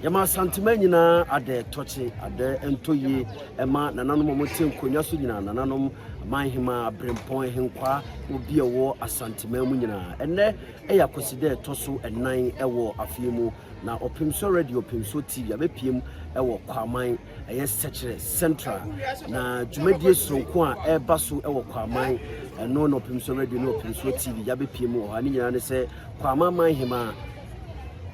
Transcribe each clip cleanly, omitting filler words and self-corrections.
Yama Santimena ade tochi ade entoye ema nananom motin konwa so nyina nananom manhima brempon henkwa obi ewo asantima mu nyina enne eya koside toso enan ewo afiemu na opimso radio opimso tv abepiem ewo kwaman eye sechere central na dwumadie sonko a eba so ewo kwaman eno no opimso radio no opimso tv yabepiem o hani nyina ne se kwaman manhima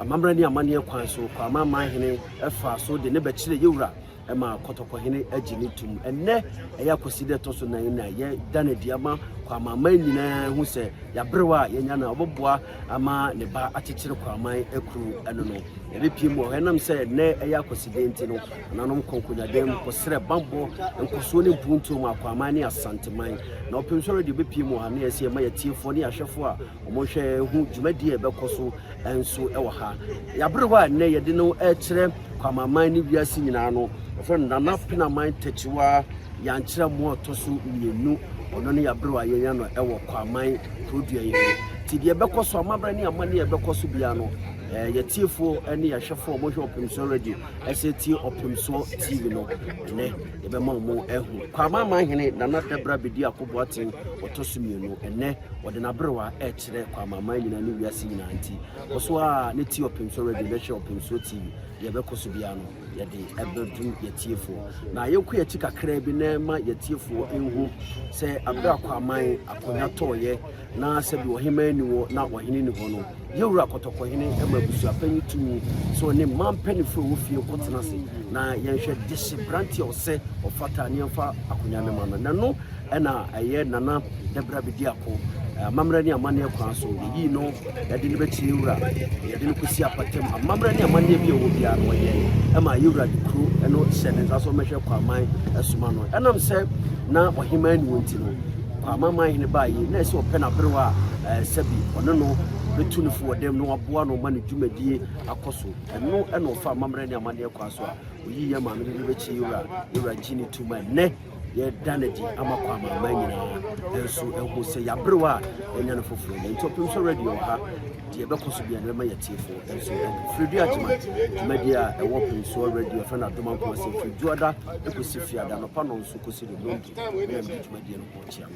amamra ni amane kwan so kwama manhene efa so de ne bekire yewura ema kotokohene agini tum enne eya koside to so nan na ye danadiama kwama man nyina hu se yabrewa yenya na oboboa ama ne ba akekire kwama ekru eno no ebepiem o henam se ne eya koside ntino nanom konkonyadem kosre bambo enkoso ne mpuntu ma kwama ne asanteman na opemsoro de bepiem o hane ese ma yetiefo ne ahwefo a omonhwe hu dwumadi ebekoso enso ewo ha yabrewa ne yede no ekire kwama man ne wiase nyina no friend na napina man techiwa yankyira mo toso mienu ono ne yabrewa yenya no ewo kwaman produe yi ti de ebekoso amabra ne amane ebekoso bia no yetiefo ene yahwefo mo hwe opemso radio SAT opemso TV no ne ebema mo ehu kwama manhene nana debra bedi akoboaten otoso mienu ene wode na brewa ekire kwama man nyina ne wiase nyina anti oso a ne ti opemso radio ne hwe opemso TV yebekoso bia no yede ebedu yetiefo na yeku ye chikakra bi na ma yetiefo enhu se abra kwaman akonya toye na se bi ohima ni wo na ohine ni ho no yewura kotokohene emabusu apanyi tumi so ne mampanifo wo fie kotena se na yenhwe dishi branti ose ofata ne mfa akonya ne ma na no ena eye nana debra bidi ako mamra ni amane kwan so yi no yade ne bechi yewura yade ne kusi apatem mamra ni amane bi owo bia no ye ema yewura de kru eno sene aso mehwe kwaman asuma no enam se na ohima ni wonti no kwaman man hene ba yi na se opena brewa sabi ono no betunifo dem no aboa no ma ne dwumadie akoso eno fa mamra ni amane kwan so oyi ye ma me ne bechi yewura gini tuma ne ye danedi ama kwa mama nyina enso ehu se yabrewa enya no foforo ne ntopimso radio ha de bekoso bia ne ma yetiefo enso fridi agima media ewo pinso radio fa na doma ko se fridi oda ekosi fiada no pa no nso kosi de londi ne media no ko chia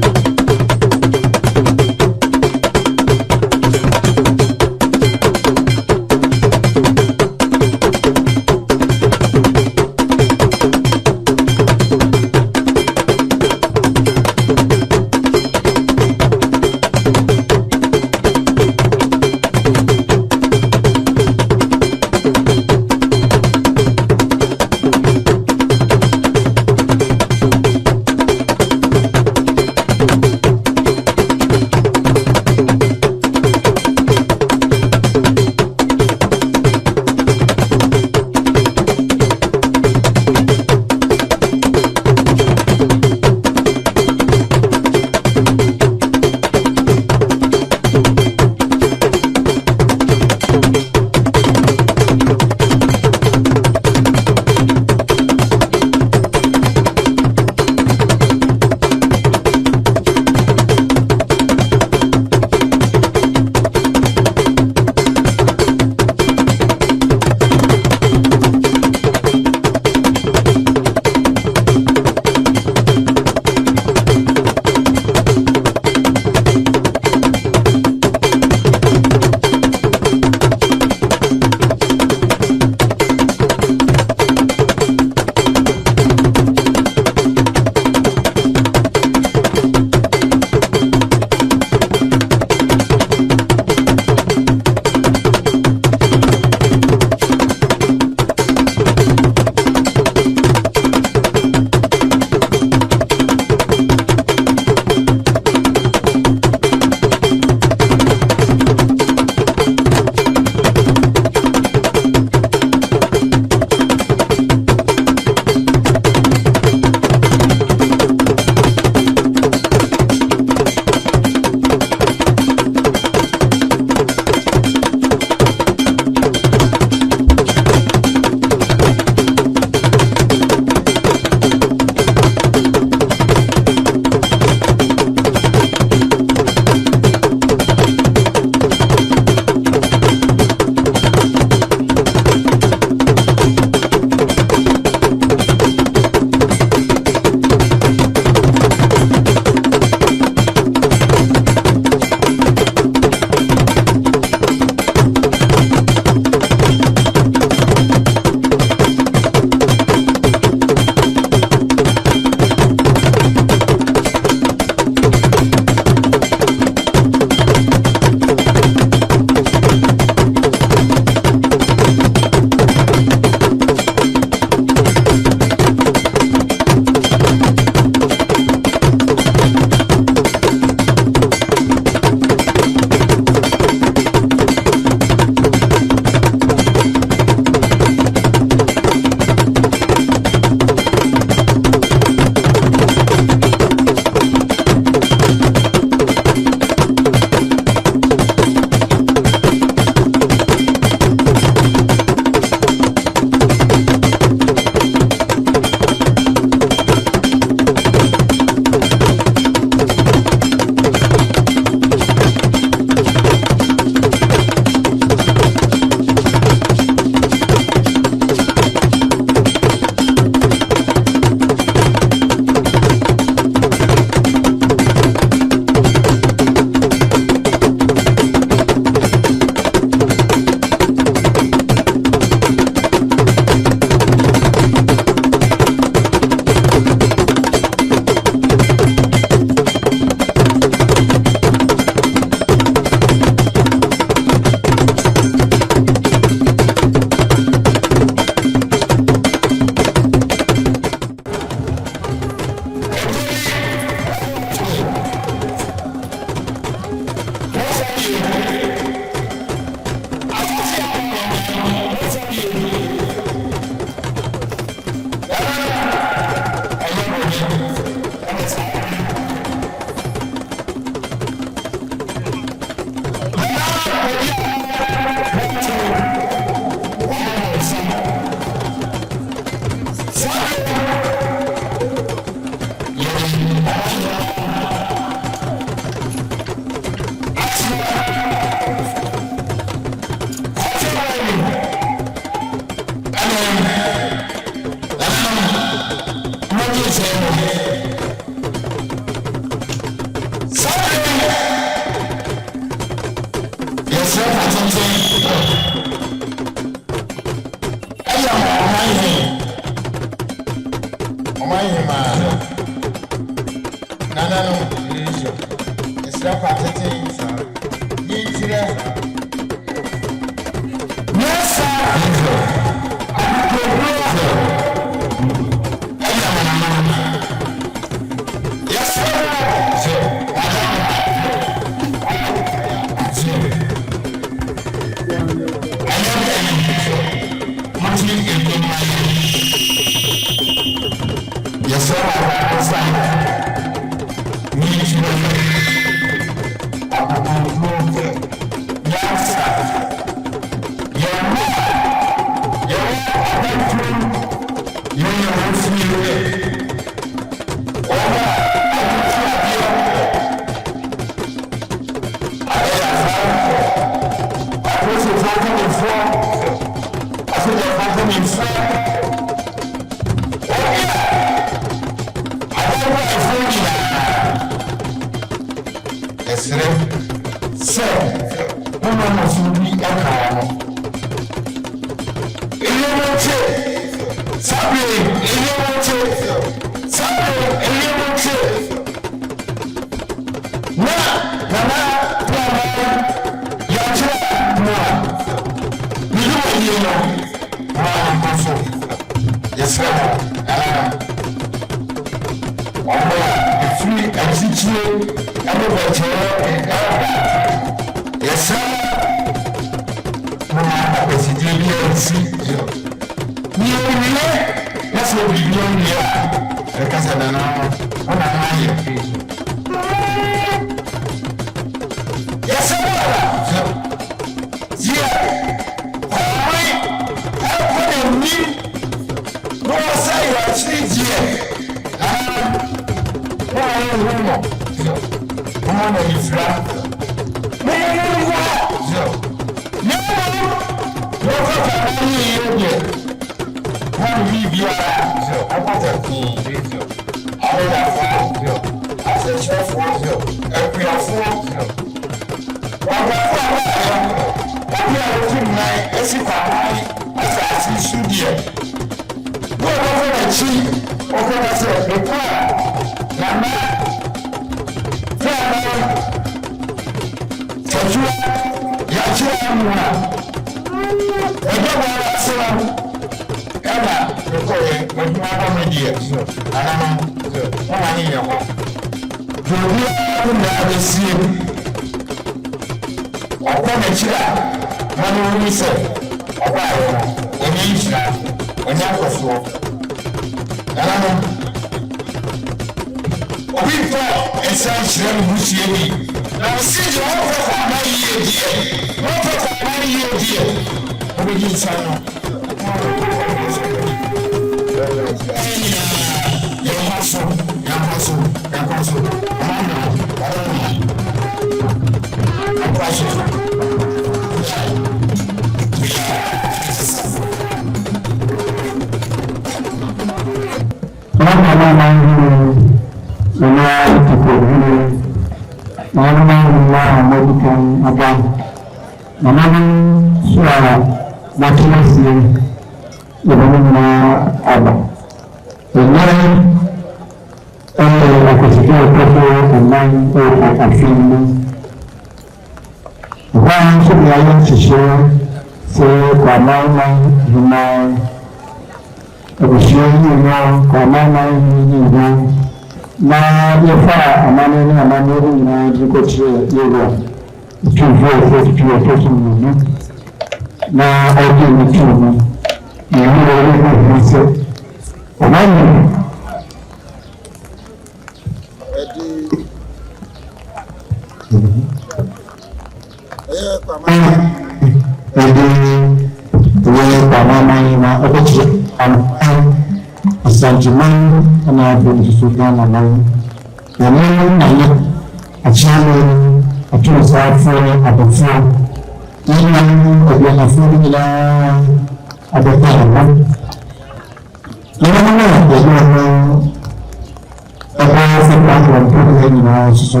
nyinaa nso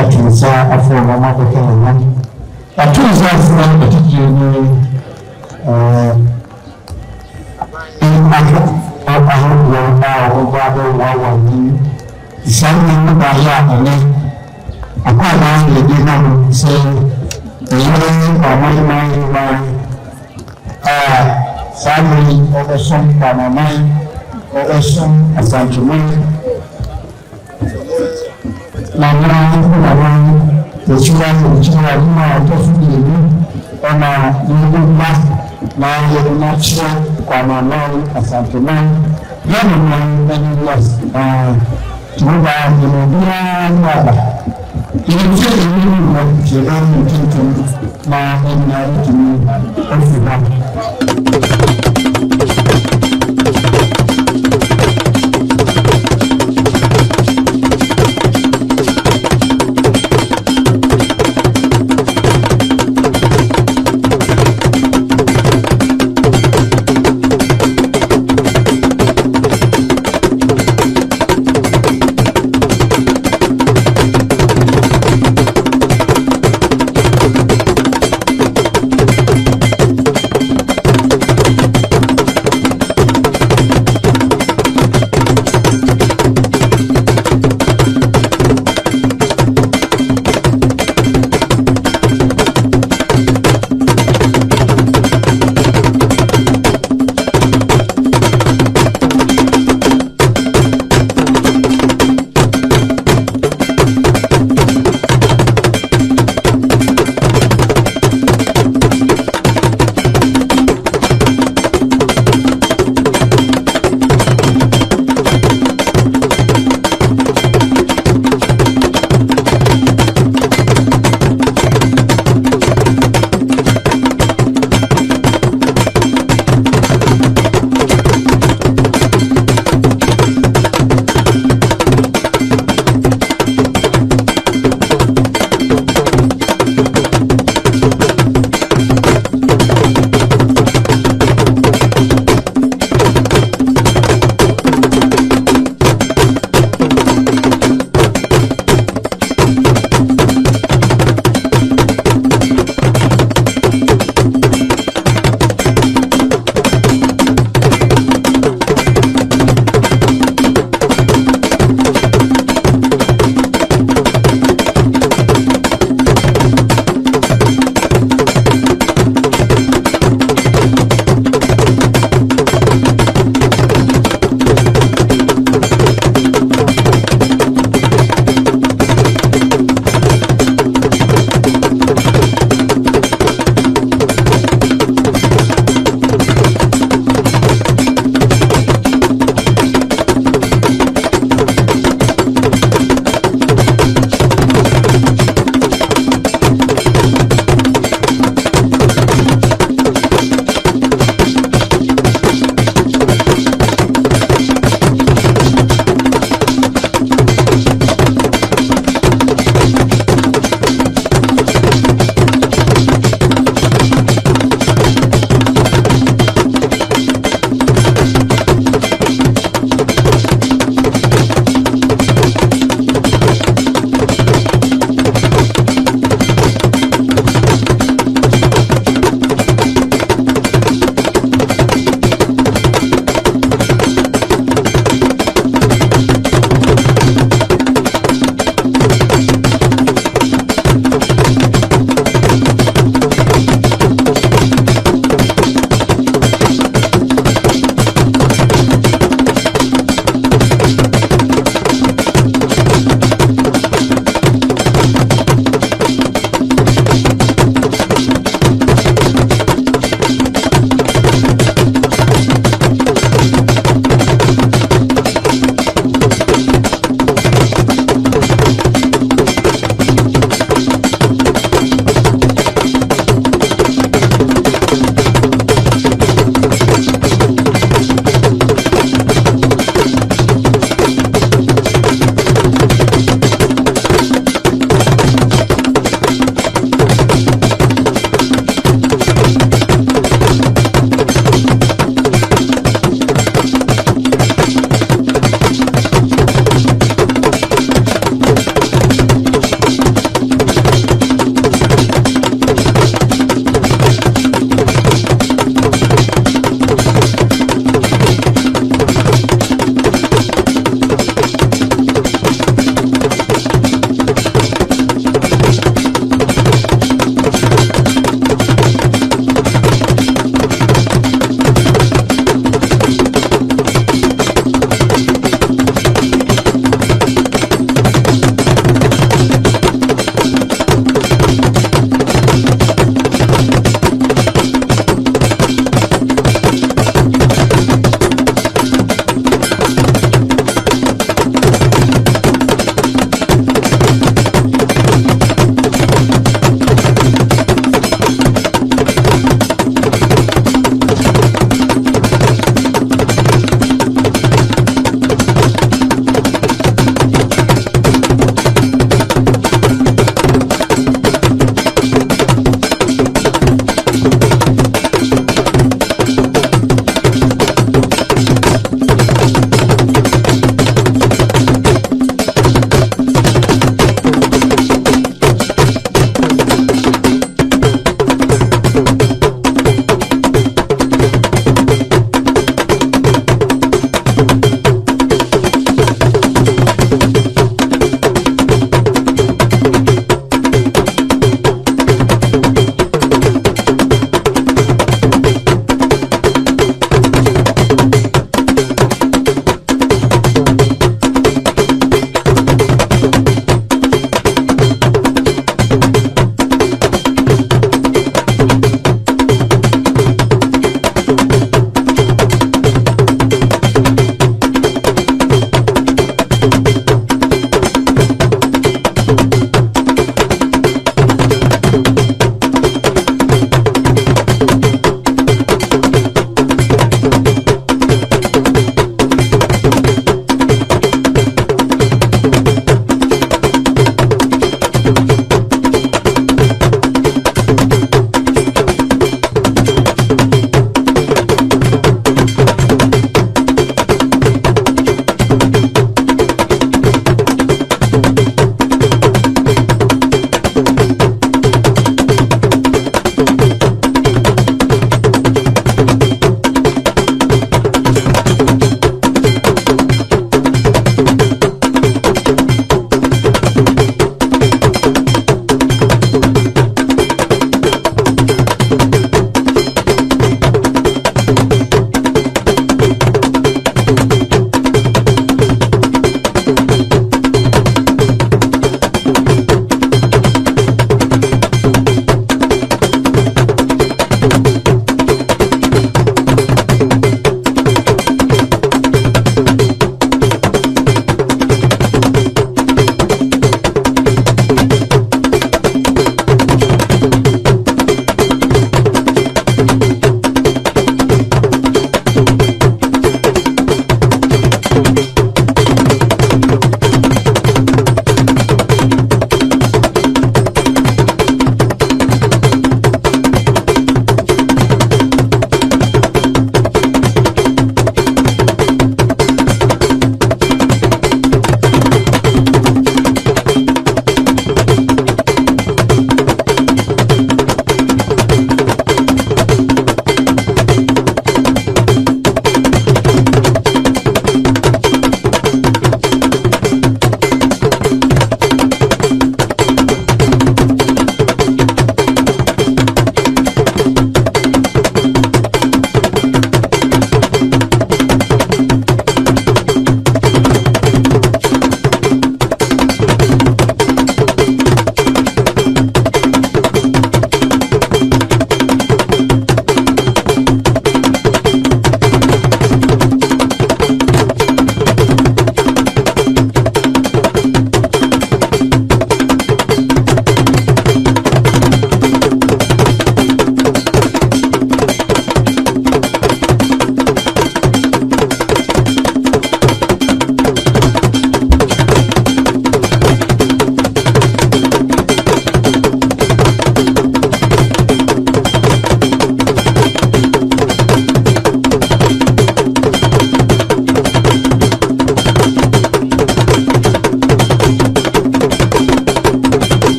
atu nsa afọ ọmọ akọkọ ọmọ atu nsa afọ atitire ni ahọ ahọwọ a ọgbọ abẹwò awọ ni ìsàmì nípa ayé àtẹlẹ akọ àbá yẹdi náà ṣe èyí ọmọ yìí máa ń yí máa sáàmì ọgbẹsùn pàmòmá ọgbẹsùn àsàntùmọ nàmúra nàmúra òṣùwà òṣùwà nínú ọjọ́ fún ìlú ọmọ ìlú ńlá máa yẹ ọmọ ṣíwá pàmòmá àsàntùmọ yẹnu máa ń bẹni lọ tìmọba ìlú bíyà ní àbá ìlú tí èyí ní ìlú ìṣẹ̀lẹ̀ ní tuntun máa ń nà ìtùnú ọ̀fìn náà.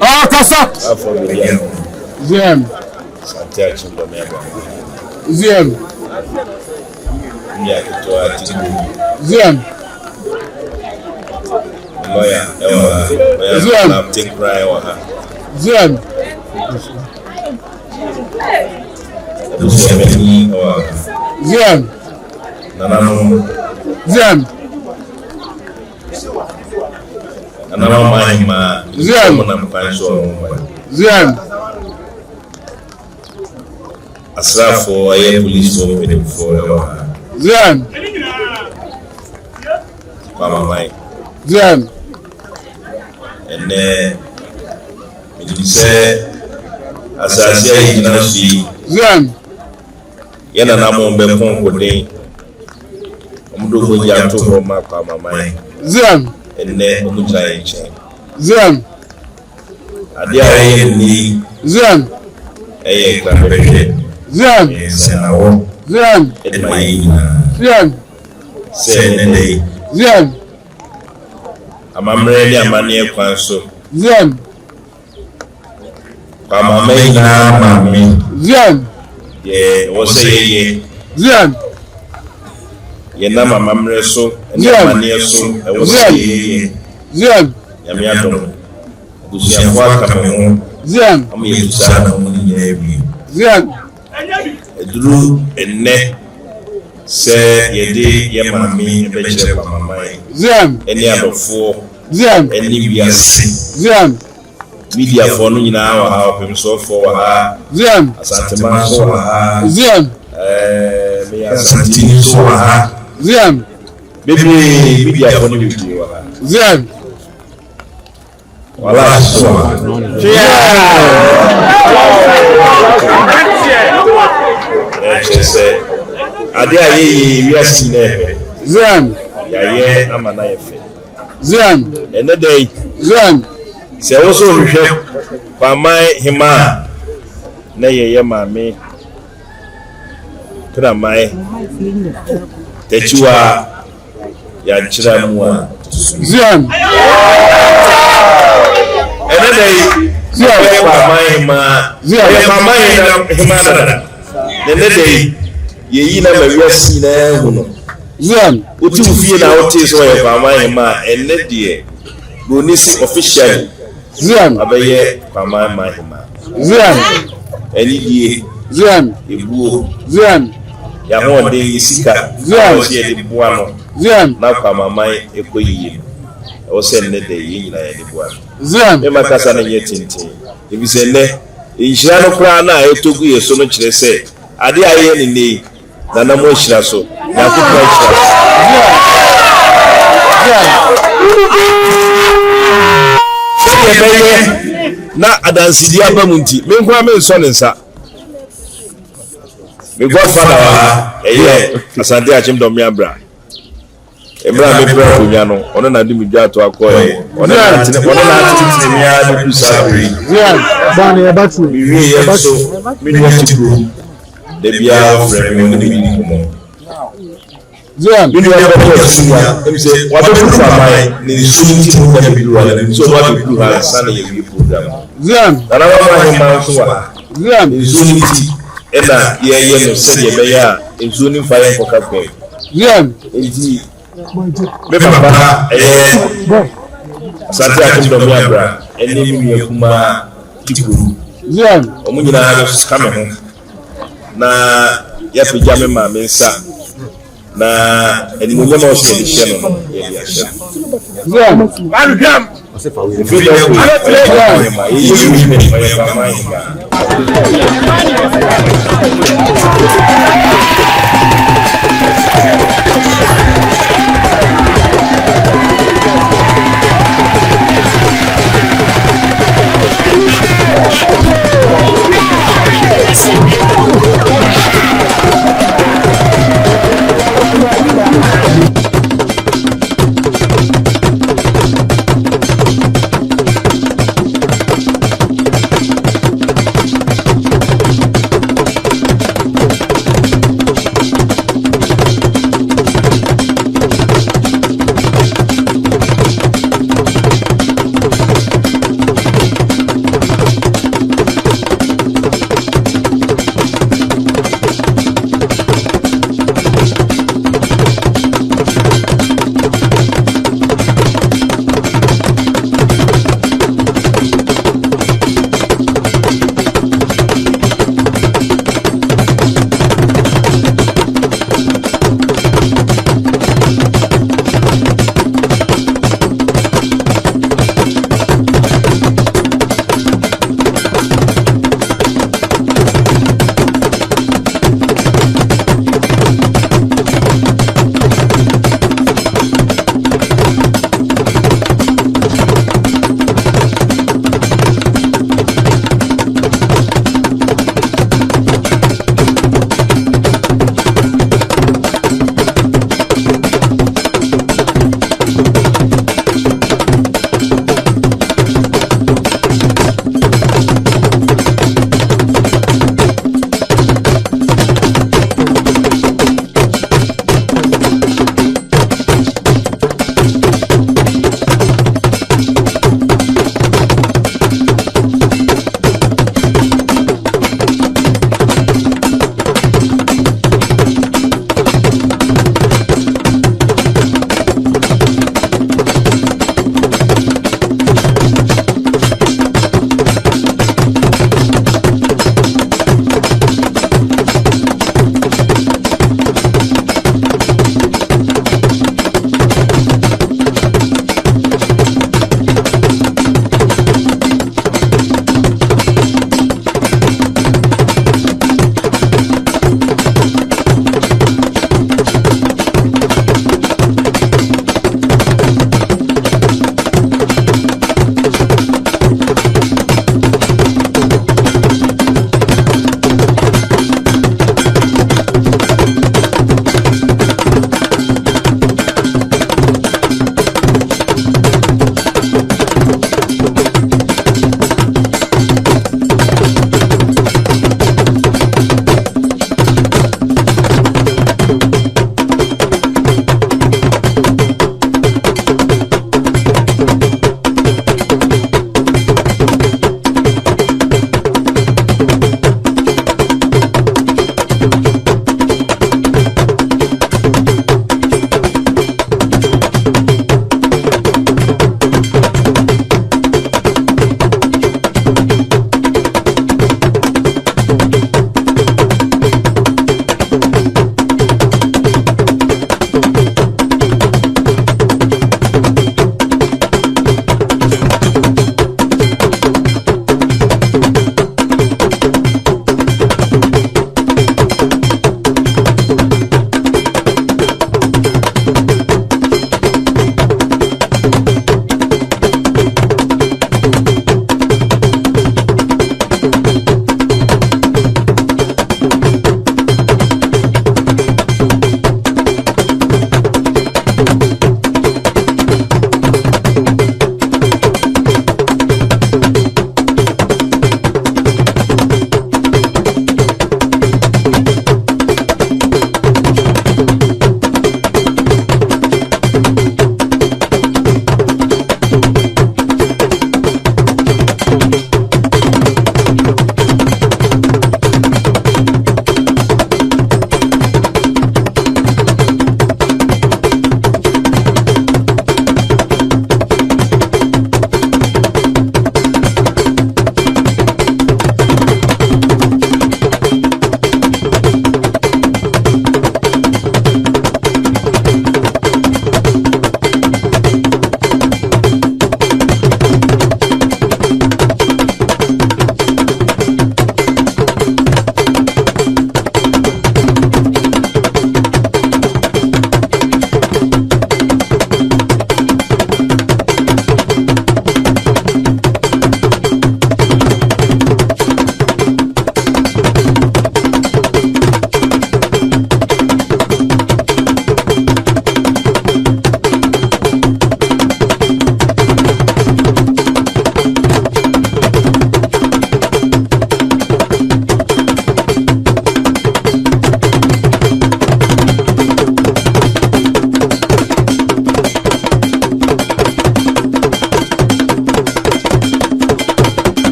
Ah, kasa. Ziem. Ziem. Ziem. Ziem. Ziem. Ziem. Ziem. Asrafo aye police for me for Ziem. Mama mai. Ziem. And me say asase ayi na si. Ziem. Yana na mo be kon ko den. Omudo go ya to ho ma pa mama mai. Ziem. And omu try che. Ziem. Ade aye ni. Ziem. Aye ka be. Ziem. Senawo. Ziem. Edmai. Ziem. Senende. Ziem. Amamre ni amane kwan so. Ziem. Pa mama ina mami. Ziem. Ye wo say ye. Ziem. Ye na mamre so. Ni Ziem. amane so. E wo say ye. Ziem. Ya mi adom. Busia kwa kamo. Ziem. Am ye tusa na mo ni ye bi. Ziem. Eduru enne se yede ye mami e be kire pa mama ye. Ziem. Eni adofo. Ziem. Eni biase. Ziem. Media for no nyina wa ha opem so for wa ha. Ziem. Asante man so wa ha. Ziem. Me asante so wa ha. Ziem. Baby media for no bi wa ha. Ziem. Wala so wa. Say ade aye wi asi na efe. Ziem. Ya ye amana efe. Ziem. Ene dey Ziem. se wo so hwehwe pa mai hima na ye mame pra mai techiwa ya nchira mu a Ziem. ene dey Ziem pa mai hima Ziem pa mai hima da ene dey ye yi na mawiasi na hu no Ziem. uti ufie na uti so ye pa mai hima ene dey bonisi official Ziem. Abaye Pama Mahima. Ziem. Any day, Ziem. Ibu, Ziem. Yamon de Sika, Ziem. the Buano, Ziem. now Pama Mai Equi. I was sending the day in the Buano. Ziem. Emma Cassana yet in tea. If you say, in Shano Krana, I took you so much they say. Adi I any day, Nanamo Shraso, na adansi dia ba munti me kwa me nso ne nsa me godfather wa eye asante achim do miabra ebra me bra kunya no ono na di mi dwa to akoye ono na tine mi a du sabri Bani ya batu. mi wi ye so mi ni chipro de bia frame mi ni komo Ziem. mi ni wa ko sunya em say wa do for my ni sunti mo da bi ruwa so wa bi ruwa sana ye wi program Ziem. Nana wa hima so wa Ziem. nzuniti ena ye no se ye be ya nzuni fa ye ko kapke Ziem. enti me papa sante akim do miabra eni mi ye kuma tikuru Ziem. omu nyina no skame ho na ya pija me ma me nsa na eni mo nyama o se de hye no ye ya hye Ziem. Algam fi do ko ma ye yi me fa ye ma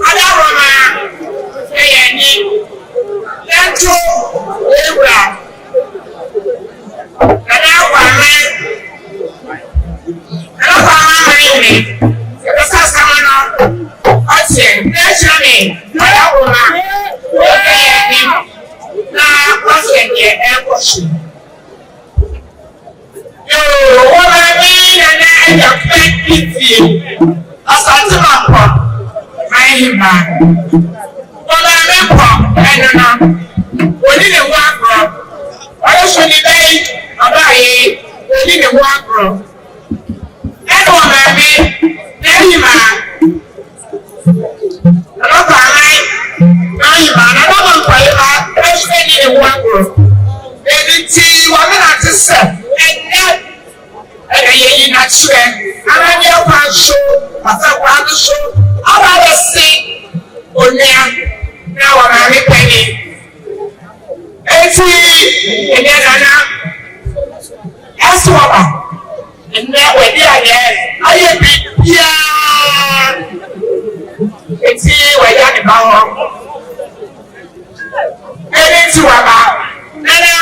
Adawama eyeni yanto ewura adawama ayini ebesa samano ọtí nẹ́ẹ̀sìrì adawama eyeni na ọtí ẹ̀yẹ ẹ̀kọ́sì. Wọ́n máa ní nana ẹ̀yà fẹ́ kìtì ọ̀sán máa pọ̀ ayélujára. Wọ́n máa ní pọ̀ ẹnu náà. Òní ni wọ́n àgùrọ̀. Ọlọ́sọ ni bẹ́ẹ̀ ọba yìí òní ni wọ́n àgùrọ̀. Ẹnu wọ́n máa ní lẹ́yìn máa. Ọlọ́pàá aláì lẹ́yìn máa. Ọlọ́pàá nǹkan yìí máa ẹ̀ṣọ́ ní ni wọ́n àgùrọ̀. Èdè tí wọ́n ní láti sẹ̀ ẹ̀yẹ yìí n'akyerɛ ananyɛ kwan so ɔfɛ kwan no so ɔba bɛsi onua na wɔn maame panyin eti ɛnyɛ nana ɛso ɔba ɛnɛ wɔde ayɛ ayɛ bi biara eti wɔyɛ ne ba hɔ ɛni ti wɔba nana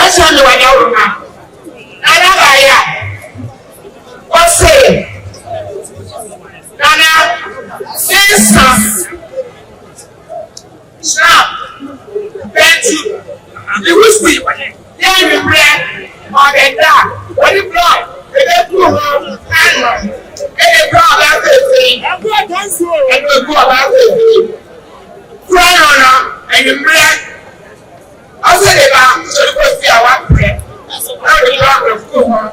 ɛso ne wɔnyɛ wɔn ma. Anabaya, Ose, Nana, Jesus, Snap, Betty, the whiskey, yeah, the bread, or the dark, what the blood, the blue, and the blood, everything, and the blood, everything. Fry on and the bread, also the back, so the first year, one bread. Now the Lord will go on.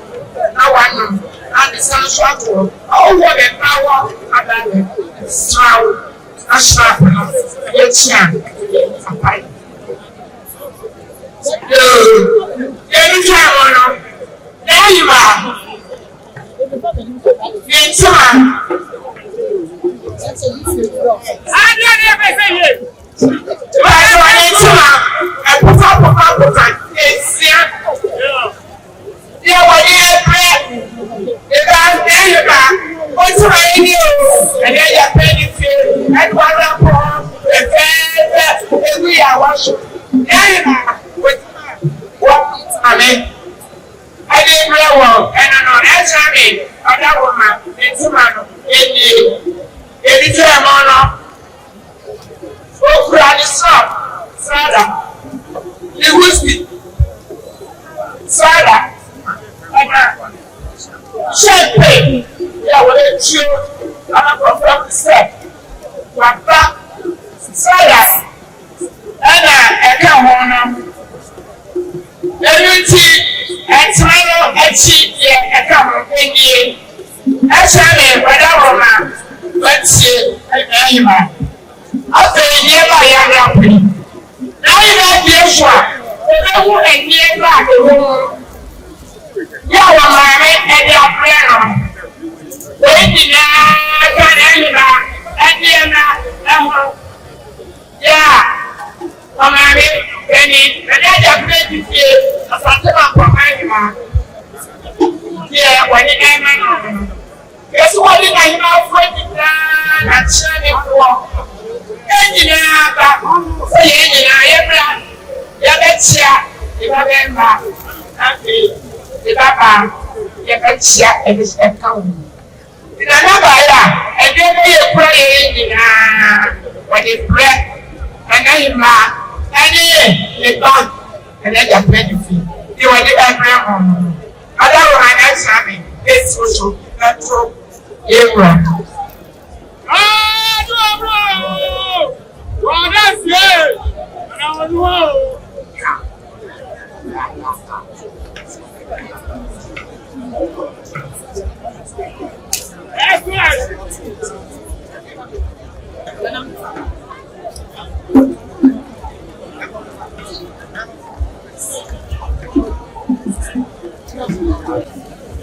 Now I know. And the sun shot to all what the power and the sound. I shall not. It's young. Anytime on there you are. It's time. I never say it.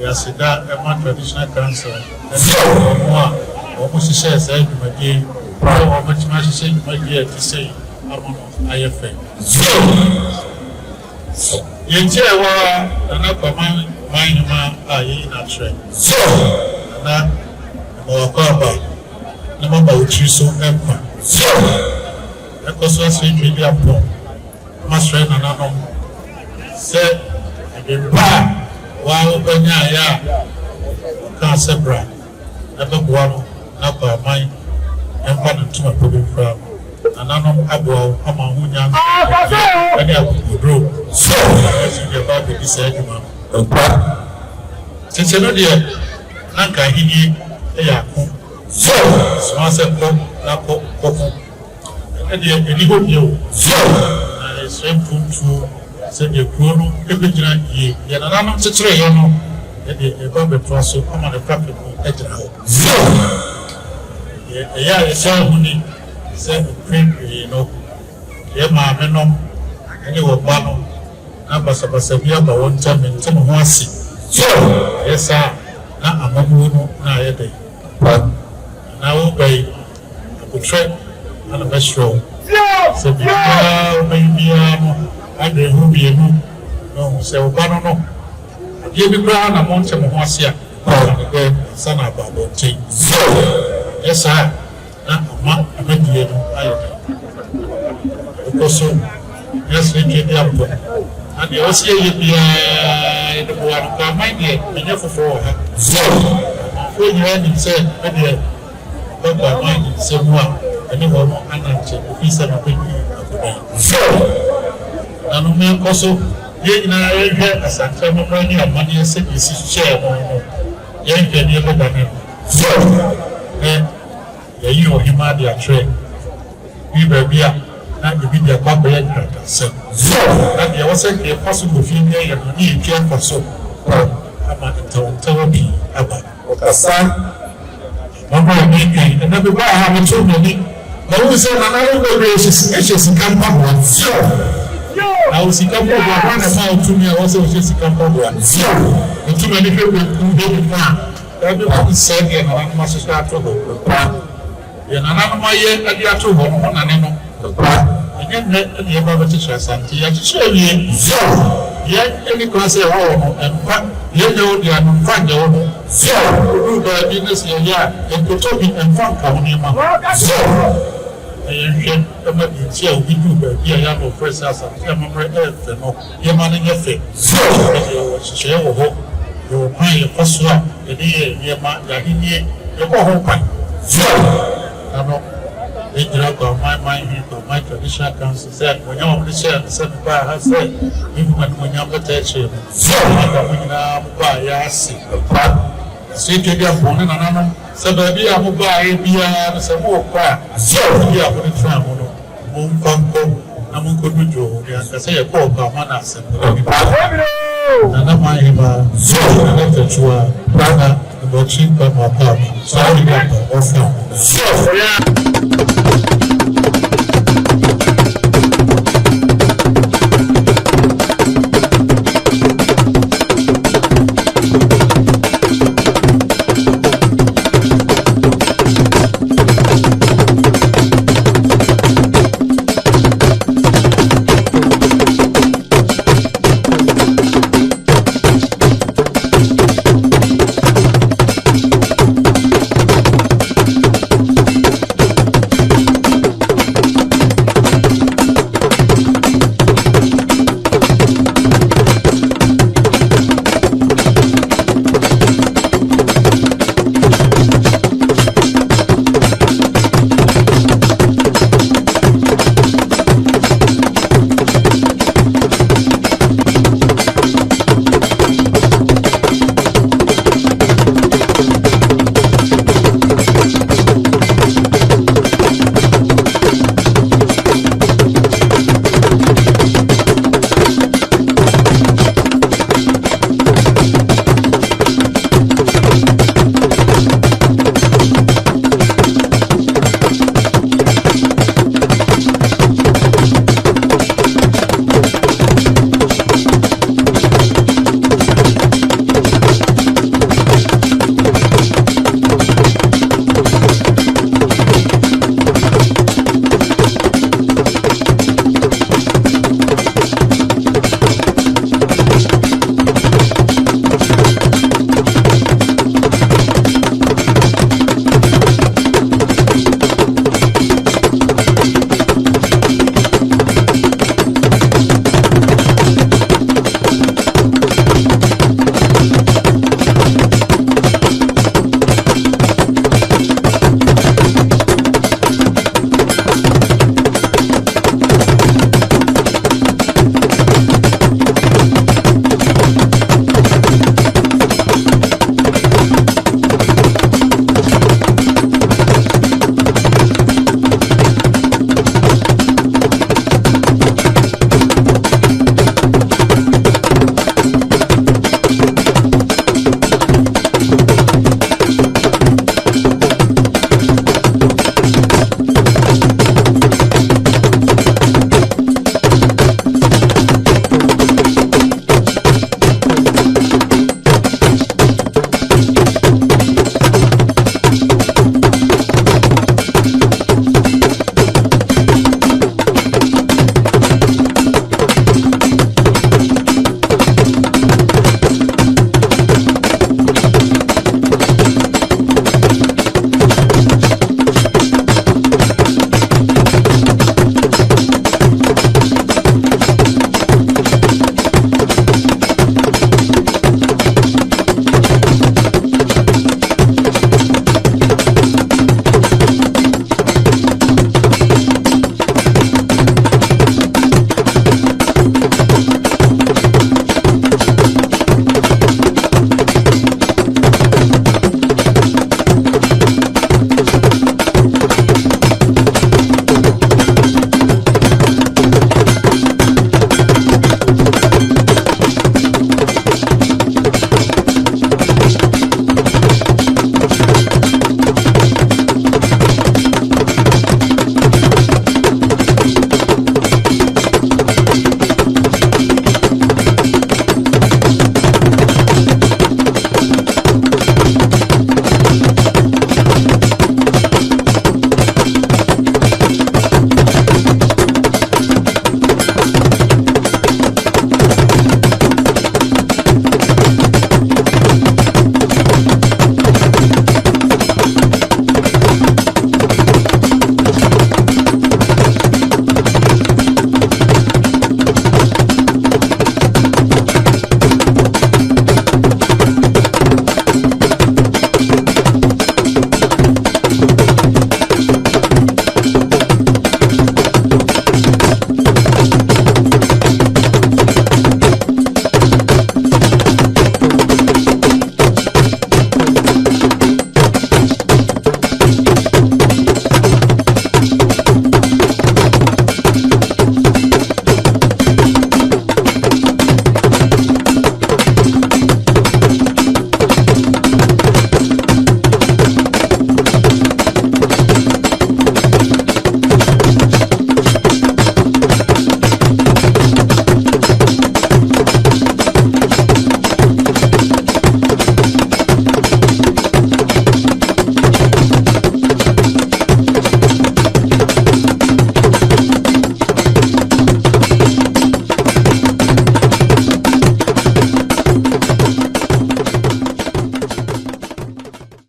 Yasida Emma Traditional Council, almost says, everybody, how much much say, my dear, to say, I'm IFA. Yentewa, another man, a in a train. So, Aba, number which you so empire. So, that was what we made up for. Master and another said, the bar, while Banya, can't separate. Never one, number mine, and one to my public farm. Another abo, Amahunya, and I grow. So, as you get back to this argument, since you know, dear, Nanka, he. So, I said, and the good you. So, I swim to send your crew, every year, and I'm to try, you know, that the Bobby Trosso, I'm on a traffic. So, yeah, it's all money, said the print, you know, yeah, my venom, and you were Bano, Nabasabasabia, but one time in some one seat. So, yes, sir, now I'm a moon, now a day. Now, by a portrait and a best row. So, maybe I didn't be a moon. No, so Banano. Give me ground among some Mosia, son of Babo tea. So, yes, I am a medium. Because so, yes, we get up. And you also hear the one, my dear, and you for her. So, when you had said, maybe I mind somewhere, and you were more unanswered, if he's a big so, and a man also, yet I heard as I tell my money and money and said, you see, share, young can never done it. So, then, you know, him out their trade. We were here, not to be their corporate so, that there wasn't a possible female and need care for so. About the therapy, about. Son, my boy, and everybody have too many. But we said, another way is a camp. So, I was a camp of 1 mile to me, I was just a camp of so, and too many people who did now. Everybody said, and I must start to go. And another my year, and you are to home, and I know. Again, the above teachers, and you have to show you. So, yet, any class at home, and you know, they are not fine. So, do the business here, and to talk and fun coming in my so, I am here, we do, but here I have a first house, and I'm a red earth, and you're manning your face. So, share a hope, you'll find your first one, the day, your man, your home. So, I know. They drug on my mind, my traditional council said, when you're share the same by her said, even when you're not touching. So, I'm now by Yassi. See, to be a phone and another, so baby, I'm by Bia, some more quiet. So, we are going to try Moon Conco, Namun could be Joe, and I say a poor Manas and another my so, I left the tour, brother, about cheap by my pub. So, I got the offer. So, yeah.